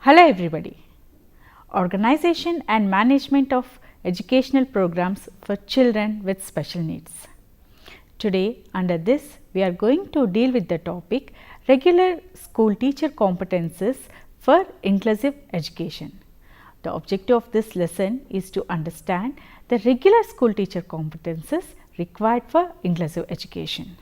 Hello everybody. Organization and management of educational programs for children with special needs. Today under this we are going to deal with the topic regular school teacher competences for inclusive education. The objective of this lesson is to understand the regular school teacher competences required for inclusive education.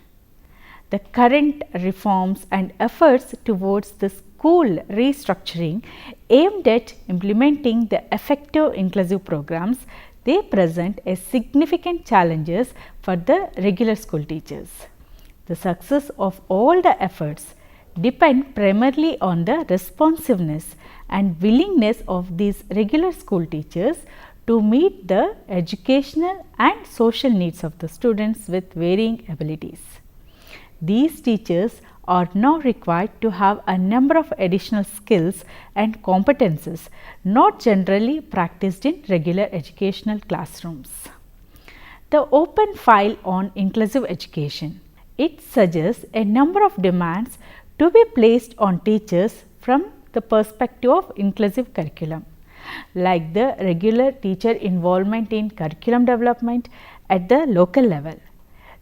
The current reforms and efforts towards the school restructuring aimed at implementing the effective inclusive programs, they present a significant challenges for the regular school teachers. The success of all the efforts depend primarily on the responsiveness and willingness of these regular school teachers to meet the educational and social needs of the students with varying abilities. These teachers are now required to have a number of additional skills and competences not generally practiced in regular educational classrooms. The open file on inclusive education, it suggests a number of demands to be placed on teachers from the perspective of inclusive curriculum, like the regular teacher involvement in curriculum development at the local level,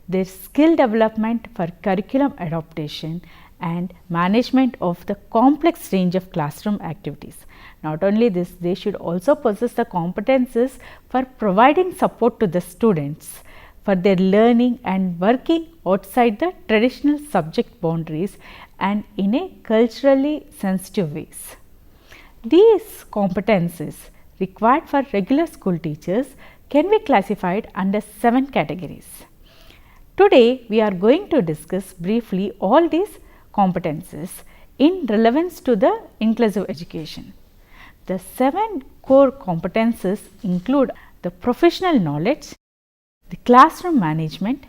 their skill development for curriculum adaptation and management of the complex range of classroom activities. Not only this, they should also possess the competences for providing support to the students for their learning and working outside the traditional subject boundaries and in a culturally sensitive ways. These competences required for regular school teachers can be classified under 7 categories. Today, we are going to discuss briefly all these competences in relevance to the inclusive education. The 7 core competences include the professional knowledge, the classroom management,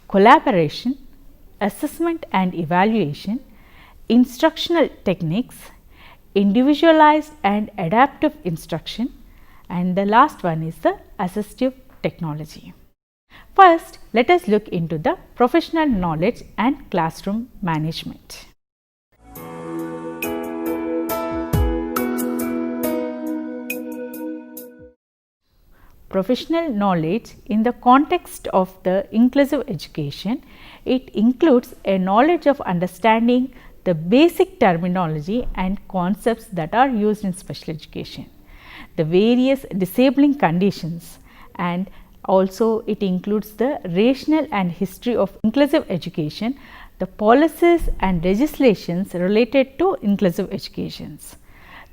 collaboration, assessment and evaluation, instructional techniques, individualized and adaptive instruction, and the last one is the assistive technology. First, let us look into the professional knowledge and classroom management. Professional knowledge in the context of the inclusive education, it includes a knowledge of understanding the basic terminology and concepts that are used in special education, the various disabling conditions, and also it includes the rationale and history of inclusive education, the policies and legislations related to inclusive educations,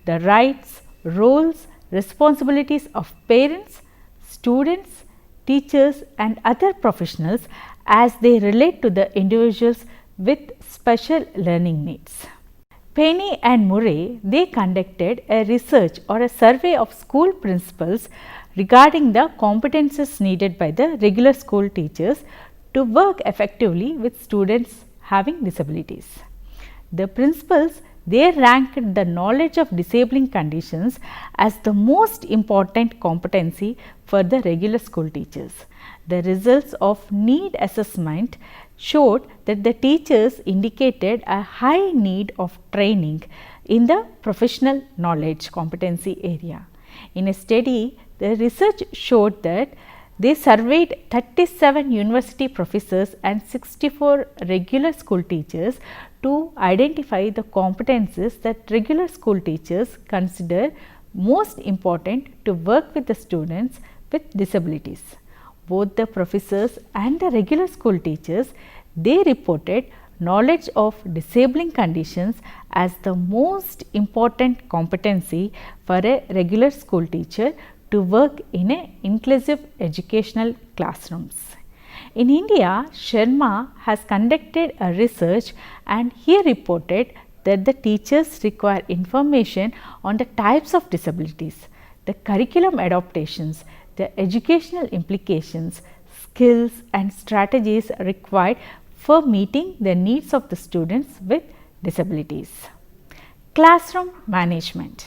the rights, roles, responsibilities of parents, students, teachers and other professionals as they relate to the individuals with special learning needs. Penny and Murray, they conducted a research or a survey of school principals regarding the competences needed by the regular school teachers to work effectively with students having disabilities. The principals, they ranked the knowledge of disabling conditions as the most important competency for the regular school teachers. The results of need assessment showed that the teachers indicated a high need of training in the professional knowledge competency area. In a study, the research showed that they surveyed 37 university professors and 64 regular school teachers to identify the competences that regular school teachers consider most important to work with the students with disabilities. Both the professors and the regular school teachers, they reported knowledge of disabling conditions as the most important competency for a regular school teacher to work in a inclusive educational classrooms. In India, Sharma has conducted a research and he reported that the teachers require information on the types of disabilities, the curriculum adaptations, the educational implications, skills and strategies required for meeting the needs of the students with disabilities. Classroom management.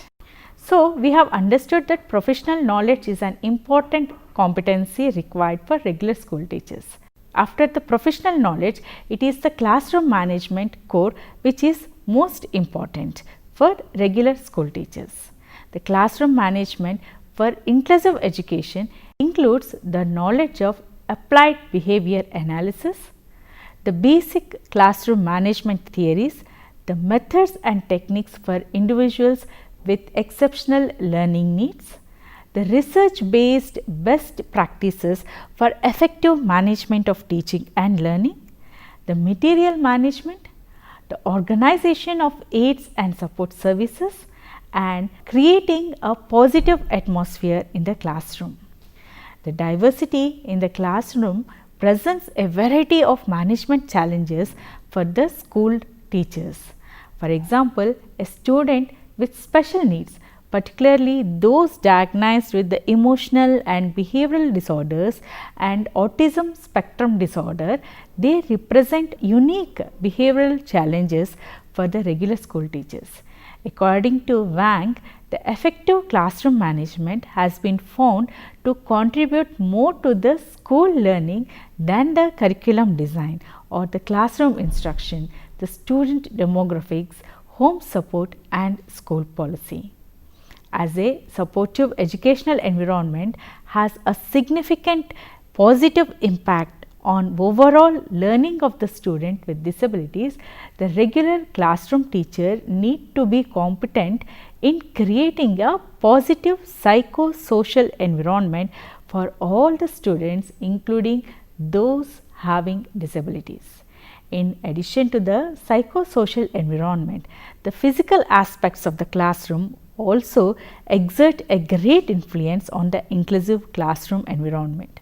So, we have understood that professional knowledge is an important competency required for regular school teachers. After the professional knowledge, it is the classroom management core which is most important for regular school teachers. The classroom management for inclusive education includes the knowledge of applied behavior analysis, the basic classroom management theories, the methods and techniques for individuals with exceptional learning needs, the research-based best practices for effective management of teaching and learning, the material management, the organization of aids and support services, and creating a positive atmosphere in the classroom. The diversity in the classroom presents a variety of management challenges for the school teachers. For example, a student with special needs, particularly those diagnosed with the emotional and behavioral disorders and autism spectrum disorder, they represent unique behavioral challenges for the regular school teachers. According to Wang, the effective classroom management has been found to contribute more to the school learning than the curriculum design or the classroom instruction, the student demographics, home support and school policy. As a supportive educational environment has a significant positive impact on overall learning of the student with disabilities, the regular classroom teacher need to be competent in creating a positive psychosocial environment for all the students, including those having disabilities. In addition to the psychosocial environment, the physical aspects of the classroom also exert a great influence on the inclusive classroom environment.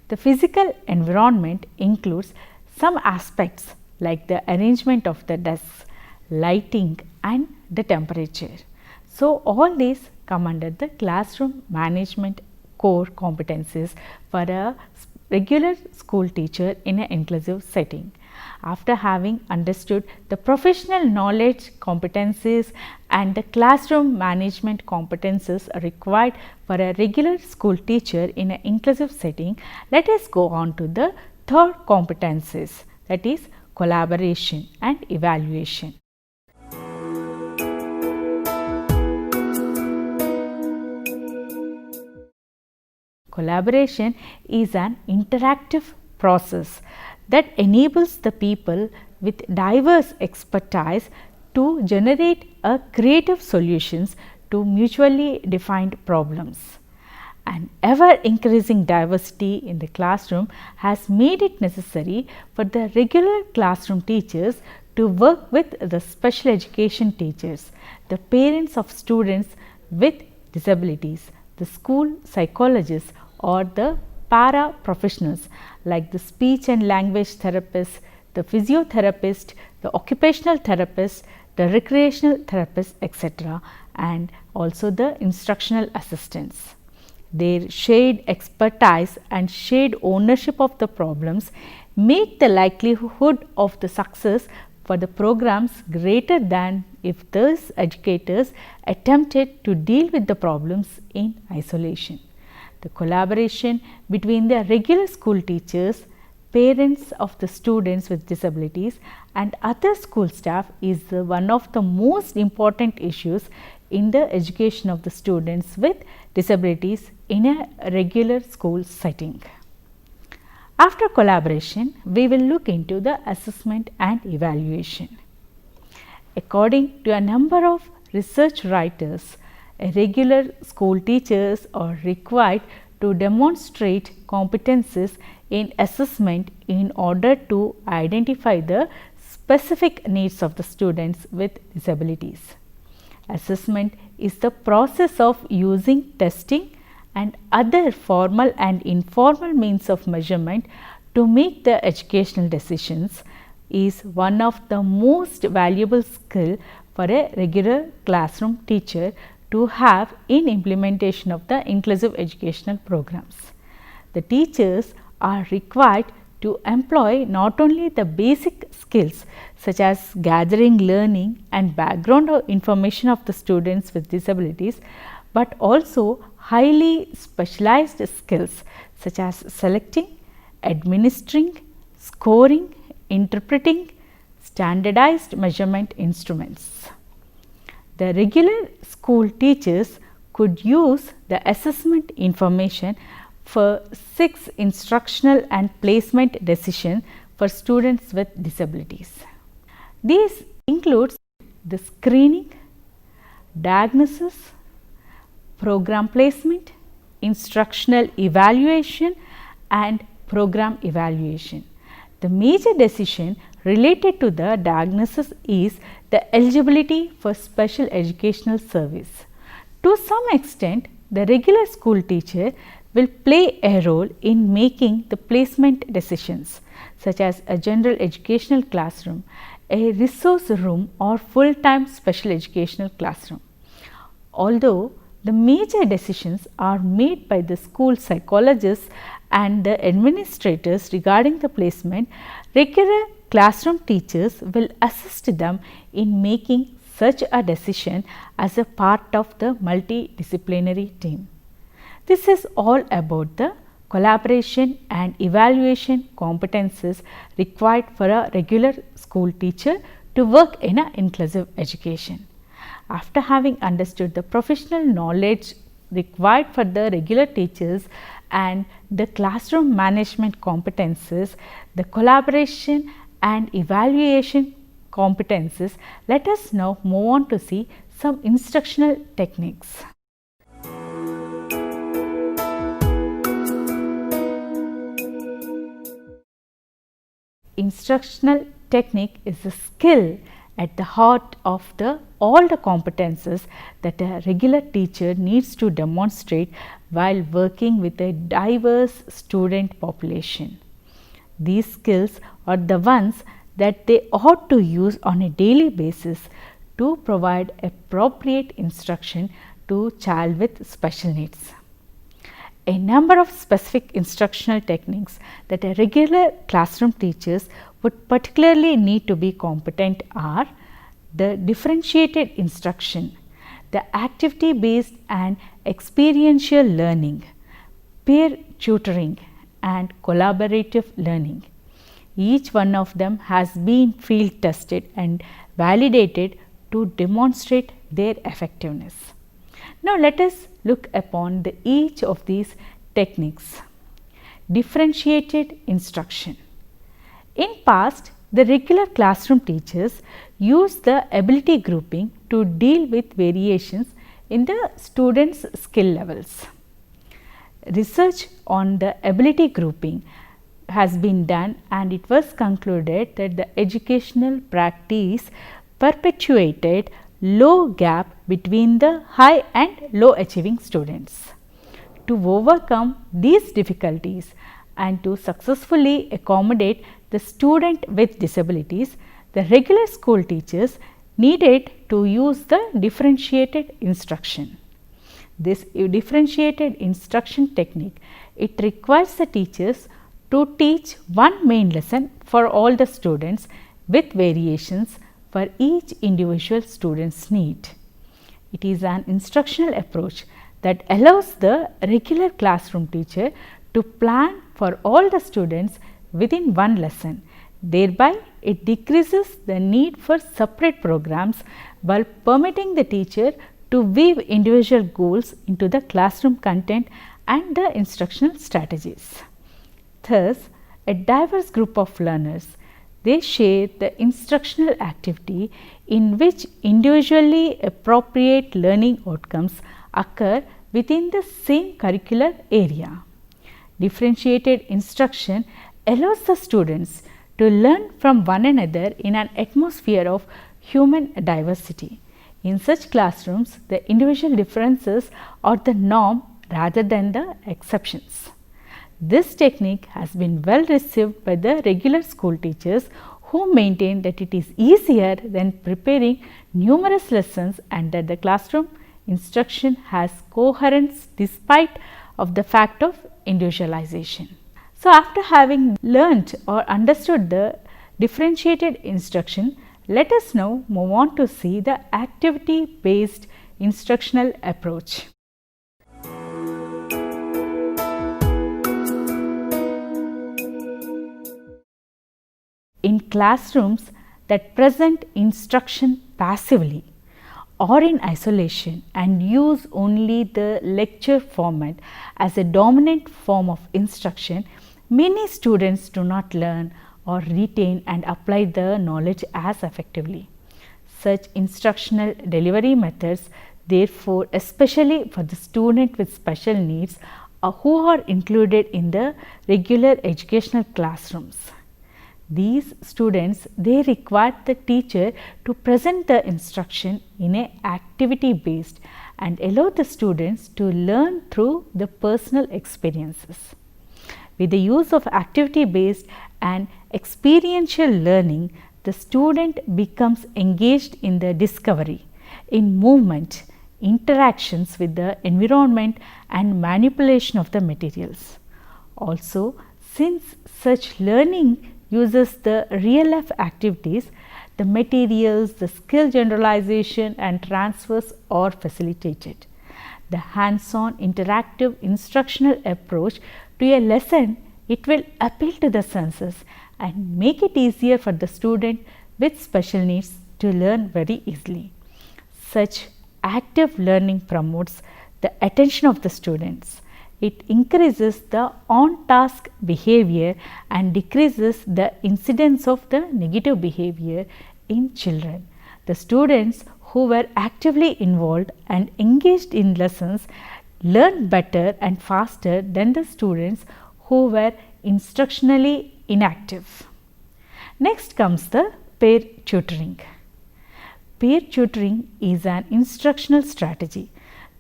The physical environment includes some aspects like the arrangement of the desks, lighting and the temperature. So, all these come under the classroom management core competencies for a regular school teacher in an inclusive setting. After having understood the professional knowledge competencies and the classroom management competencies required for a regular school teacher in an inclusive setting, let us go on to the third competencies, that is collaboration and evaluation. Collaboration is an interactive process that enables the people with diverse expertise to generate a creative solutions to mutually defined problems. An ever increasing diversity in the classroom has made it necessary for the regular classroom teachers to work with the special education teachers, the parents of students with disabilities, the school psychologists or the para-professionals like the speech and language therapist, the physiotherapist, the occupational therapist, the recreational therapist, etc., and also the instructional assistants. Their shared expertise and shared ownership of the problems make the likelihood of the success for the programs greater than if those educators attempted to deal with the problems in isolation. The collaboration between the regular school teachers, parents of the students with disabilities and other school staff is one of the most important issues in the education of the students with disabilities in a regular school setting. After collaboration, we will look into the assessment and evaluation. According to a number of research writers, regular school teachers are required to demonstrate competencies in assessment in order to identify the specific needs of the students with disabilities. Assessment is the process of using testing and other formal and informal means of measurement to make the educational decisions is one of the most valuable skill for a regular classroom teacher to have in implementation of the inclusive educational programs. The teachers are required to employ not only the basic skills such as gathering learning and background information of the students with disabilities, but also highly specialized skills such as selecting, administering, scoring, interpreting standardized measurement instruments. The regular school teachers could use the assessment information for 6 instructional and placement decisions for students with disabilities. These include the screening, diagnosis, program placement, instructional evaluation and program evaluation. The major decision related to the diagnosis is the eligibility for special educational service. To some extent, the regular school teacher will play a role in making the placement decisions, such as a general educational classroom, a resource room or full-time special educational classroom. Although the major decisions are made by the school psychologists and the administrators regarding the placement, regular classroom teachers will assist them in making such a decision as a part of the multidisciplinary team. This is all about the collaboration and evaluation competences required for a regular school teacher to work in an inclusive education. After having understood the professional knowledge required for the regular teachers and the classroom management competences, the collaboration and evaluation competences, let us now move on to see some instructional techniques. Instructional technique is a skill at the heart of all the competences that a regular teacher needs to demonstrate while working with a diverse student population. These skills are the ones that they ought to use on a daily basis to provide appropriate instruction to child with special needs. A number of specific instructional techniques that a regular classroom teachers would particularly need to be competent are the differentiated instruction, the activity based and experiential learning, peer tutoring and collaborative learning. Each one of them has been field tested and validated to demonstrate their effectiveness. Now, let us look upon each of these techniques. Differentiated instruction. In past, the regular classroom teachers used the ability grouping to deal with variations in the students' skill levels. Research on the ability grouping has been done and it was concluded that the educational practice perpetuated low gap between the high and low achieving students. To overcome these difficulties and to successfully accommodate the student with disabilities, the regular school teachers needed to use the differentiated instruction. This differentiated instruction technique, it requires the teachers to teach one main lesson for all the students with variations for each individual student's need. It is an instructional approach that allows the regular classroom teacher to plan for all the students within one lesson. Thereby, it decreases the need for separate programs while permitting the teacher to weave individual goals into the classroom content and the instructional strategies. Thus, a diverse group of learners, they share the instructional activity in which individually appropriate learning outcomes occur within the same curricular area. Differentiated instruction allows the students to learn from one another in an atmosphere of human diversity. In such classrooms, the individual differences are the norm rather than the exceptions. This technique has been well received by the regular school teachers who maintain that it is easier than preparing numerous lessons and that the classroom instruction has coherence despite of the fact of individualization. So, after having learnt or understood the differentiated instruction, let us now move on to see the activity based instructional approach. In classrooms that present instruction passively or in isolation and use only the lecture format as a dominant form of instruction, many students do not learn or retain and apply the knowledge as effectively. Such instructional delivery methods, therefore, especially for the student with special needs who are included in the regular educational classrooms. These students, they require the teacher to present the instruction in a activity based and allow the students to learn through the personal experiences. With the use of activity based and experiential learning, the student becomes engaged in the discovery, in movement, interactions with the environment and manipulation of the materials. Also, since such learning uses the real life activities, the materials, the skill generalization and transfers are facilitated. The hands-on interactive instructional approach to a lesson, it will appeal to the senses and make it easier for the student with special needs to learn very easily. Such active learning promotes the attention of the students. It increases the on-task behavior and decreases the incidence of the negative behavior in children. The students who were actively involved and engaged in lessons learn better and faster than the students who were instructionally inactive. Next comes the peer tutoring. Peer tutoring is an instructional strategy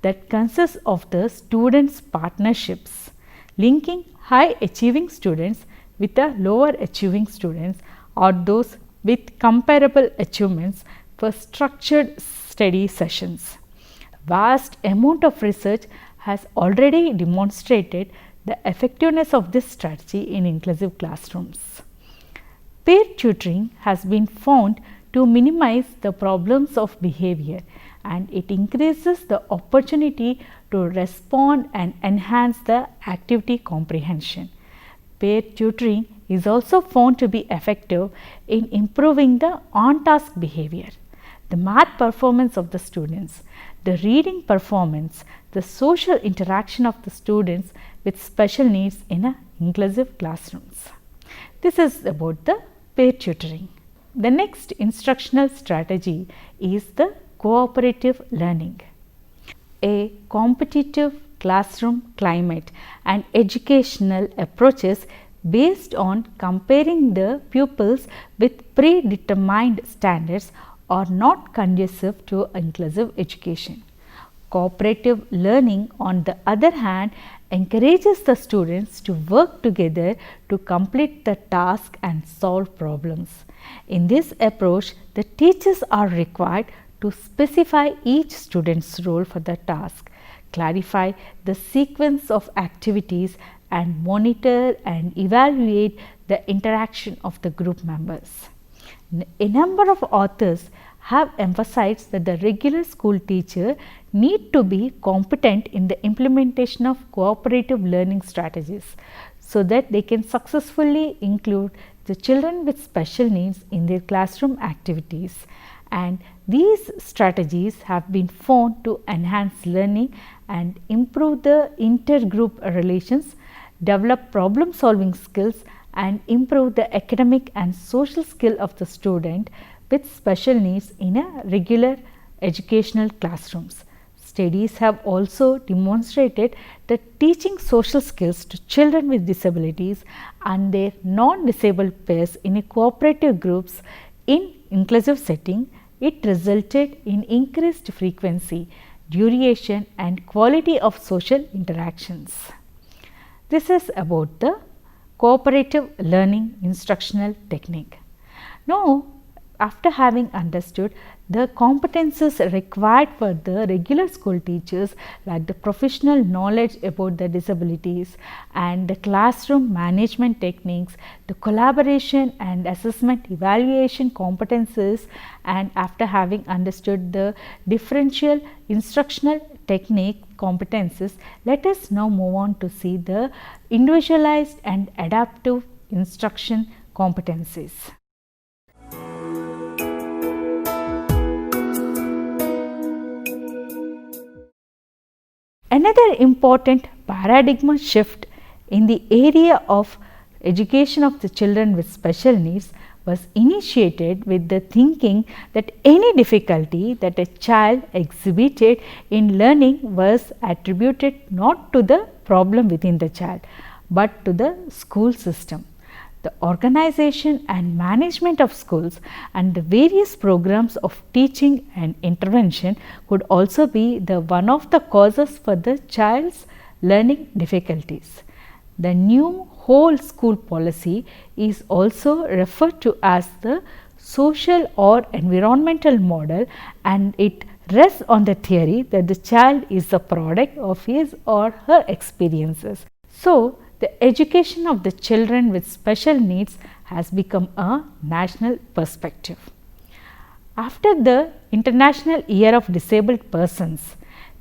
that consists of the students' partnerships, linking high achieving students with the lower achieving students or those with comparable achievements for structured study sessions. Vast amount of research has already demonstrated the effectiveness of this strategy in inclusive classrooms. Peer tutoring has been found to minimize the problems of behavior, and it increases the opportunity to respond and enhance the activity comprehension. Peer tutoring is also found to be effective in improving the on-task behavior, the math performance of the students, the reading performance, the social interaction of the students with special needs in inclusive classrooms. This is about the peer tutoring. The next instructional strategy is the cooperative learning. A competitive classroom climate and educational approaches based on comparing the pupils with predetermined standards are not conducive to inclusive education. Cooperative learning, on the other hand, encourages the students to work together to complete the task and solve problems. In this approach, the teachers are required to specify each student's role for the task, clarify the sequence of activities, and monitor and evaluate the interaction of the group members. A number of authors have emphasized that the regular school teacher need to be competent in the implementation of cooperative learning strategies so that they can successfully include the children with special needs in their classroom activities. And these strategies have been found to enhance learning and improve the intergroup relations, develop problem solving skills, and improve the academic and social skill of the student with special needs in regular educational classrooms. Studies have also demonstrated that teaching social skills to children with disabilities and their non-disabled peers in cooperative groups in inclusive setting, it resulted in increased frequency, duration, and quality of social interactions. This is about the cooperative learning instructional technique. Now, after having understood the competences required for the regular school teachers, like the professional knowledge about the disabilities and the classroom management techniques, the collaboration and assessment evaluation competences, and after having understood the differential instructional technique competences, let us now move on to see the individualized and adaptive instruction competencies. Another important paradigm shift in the area of education of the children with special needs was initiated with the thinking that any difficulty that a child exhibited in learning was attributed not to the problem within the child, but to the school system. The organization and management of schools and the various programs of teaching and intervention could also be the one of the causes for the child's learning difficulties. The new whole school policy is also referred to as the social or environmental model, and it rests on the theory that the child is the product of his or her experiences. So, the education of the children with special needs has become a national perspective. After the International Year of Disabled Persons,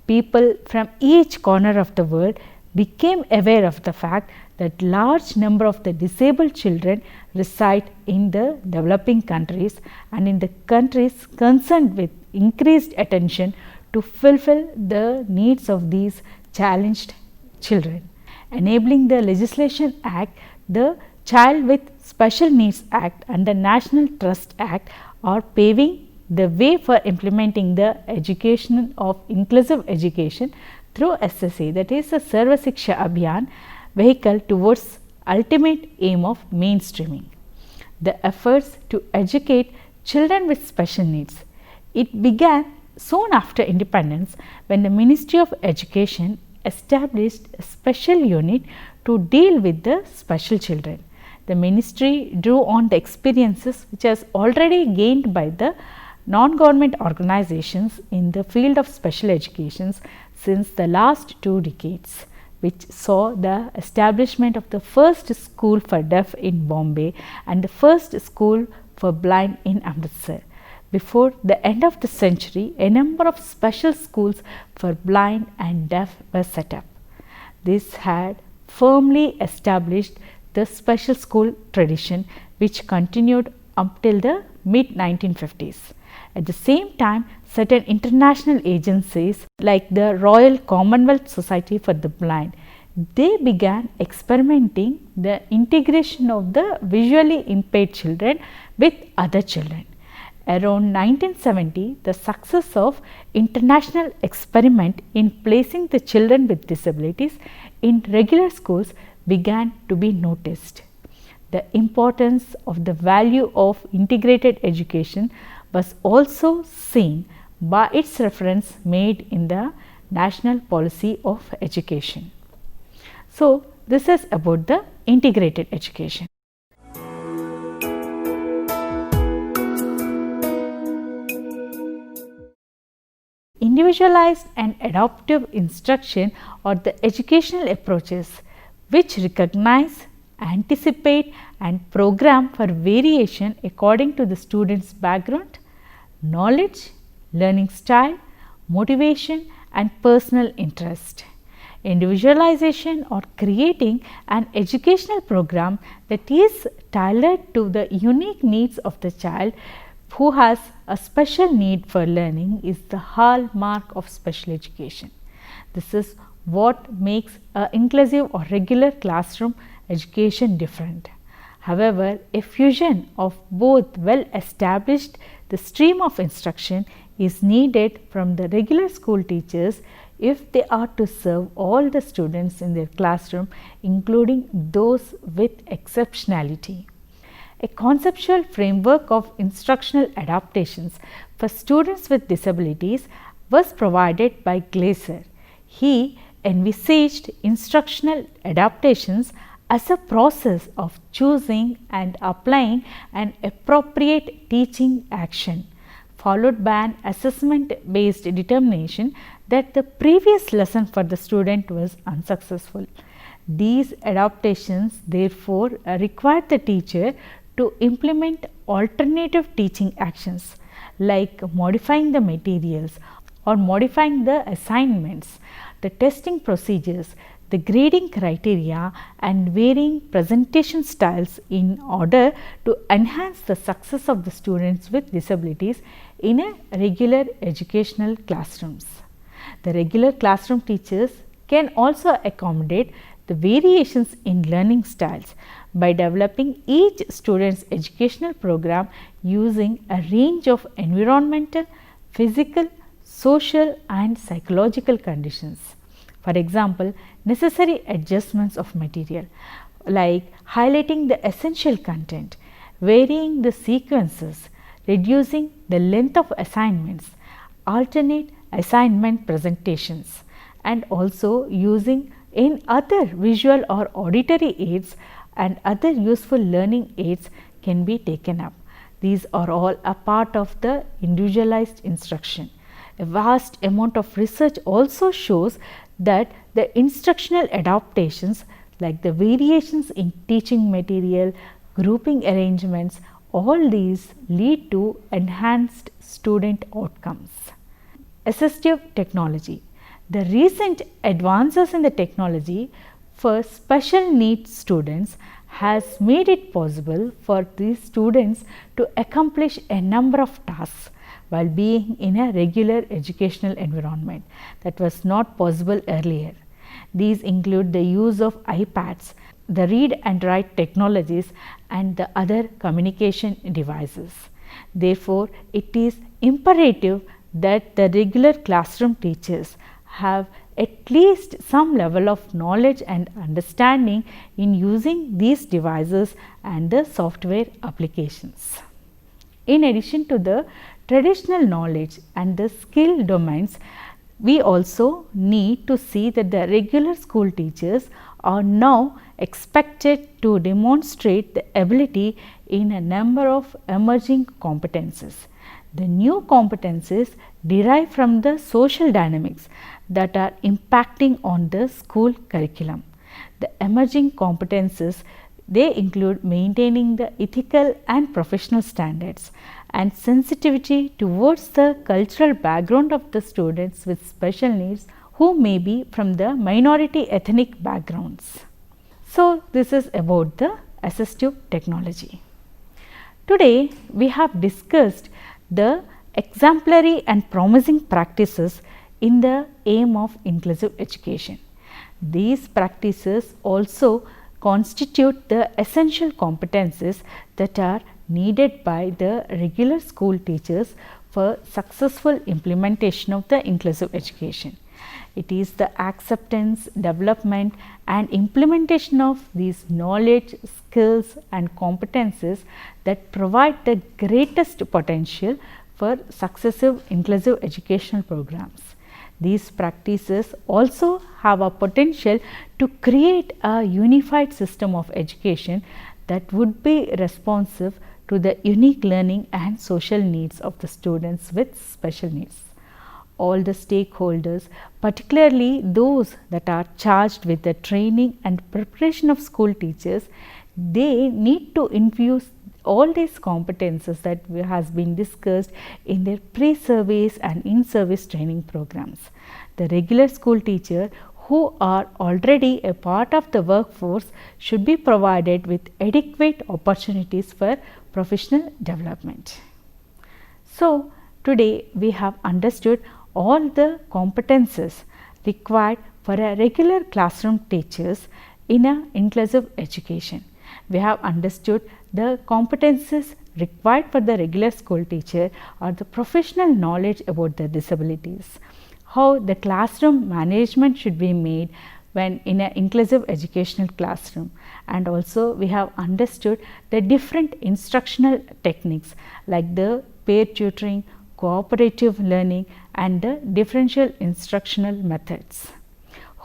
people from each corner of the world became aware of the fact that large number of the disabled children reside in the developing countries and in the countries concerned with increased attention to fulfill the needs of these challenged children. Enabling the Legislation Act, the Child with Special Needs Act and the National Trust Act are paving the way for implementing the education of inclusive education through SSA, that is the Sarva Shiksha Abhiyan vehicle towards ultimate aim of mainstreaming. The efforts to educate children with special needs. It began soon after independence when the Ministry of Education established a special unit to deal with the special children. The ministry drew on the experiences which has already gained by the non-government organizations in the field of special education since the last 2 decades, which saw the establishment of the first school for deaf in Bombay and the first school for blind in Amritsar. Before the end of the century, a number of special schools for blind and deaf were set up. This had firmly established the special school tradition, which continued up till the mid-1950s. At the same time, certain international agencies like the Royal Commonwealth Society for the Blind, they began experimenting the integration of the visually impaired children with other children. Around 1970, the success of international experiment in placing the children with disabilities in regular schools began to be noticed. The importance of the value of integrated education was also seen by its reference made in the National Policy of Education. So, this is about the integrated education. Individualized and adaptive instruction are the educational approaches which recognize, anticipate and program for variation according to the student's background, knowledge, learning style, motivation and personal interest. Individualization or creating an educational program that is tailored to the unique needs of the child who has a special need for learning is the hallmark of special education. This is what makes an inclusive or regular classroom education different. However, a fusion of both well established the stream of instruction is needed from the regular school teachers if they are to serve all the students in their classroom, including those with exceptionality. A conceptual framework of instructional adaptations for students with disabilities was provided by Glaser. He envisaged instructional adaptations as a process of choosing and applying an appropriate teaching action, followed by an assessment-based determination that the previous lesson for the student was unsuccessful. These adaptations therefore required the teacher to implement alternative teaching actions like modifying the materials or modifying the assignments, the testing procedures, the grading criteria and varying presentation styles in order to enhance the success of the students with disabilities in a regular educational classrooms. The regular classroom teachers can also accommodate the variations in learning styles by developing each student's educational program using a range of environmental, physical, social and psychological conditions. For example, necessary adjustments of material like highlighting the essential content, varying the sequences, reducing the length of assignments, alternate assignment presentations, and also using in other visual or auditory aids and other useful learning aids can be taken up. These are all a part of the individualized instruction. A vast amount of research also shows that the instructional adaptations like the variations in teaching material, grouping arrangements, all these lead to enhanced student outcomes. Assistive technology. The recent advances in the technology for special needs students has made it possible for these students to accomplish a number of tasks while being in a regular educational environment that was not possible earlier. These include the use of iPads, the read and write technologies and the other communication devices. Therefore, it is imperative that the regular classroom teachers have at least some level of knowledge and understanding in using these devices and the software applications. In addition to the traditional knowledge and the skill domains, we also need to see that the regular school teachers are now expected to demonstrate the ability in a number of emerging competencies. The new competencies derive from the social dynamics that are impacting on the school curriculum. The emerging competencies, they include maintaining the ethical and professional standards and sensitivity towards the cultural background of the students with special needs who may be from the minority ethnic backgrounds. So, this is about the assistive technology. Today, we have discussed the exemplary and promising practices in the aim of inclusive education. These practices also constitute the essential competencies that are needed by the regular school teachers for successful implementation of the inclusive education. It is the acceptance, development and implementation of these knowledge, skills and competencies that provide the greatest potential for successive inclusive educational programs. These practices also have a potential to create a unified system of education that would be responsive to the unique learning and social needs of the students with special needs. All the stakeholders, particularly those that are charged with the training and preparation of school teachers, they need to infuse all these competences that has been discussed in their pre-service and in-service training programs. The regular school teacher who are already a part of the workforce should be provided with adequate opportunities for professional development. So, today we have understood all the competences required for a regular classroom teachers in an inclusive education. We have understood the competences required for the regular school teacher or the professional knowledge about the disabilities, how the classroom management should be made when in an inclusive educational classroom, and also we have understood the different instructional techniques like the peer tutoring, cooperative learning and the differential instructional methods.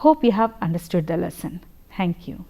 Hope you have understood the lesson. Thank you.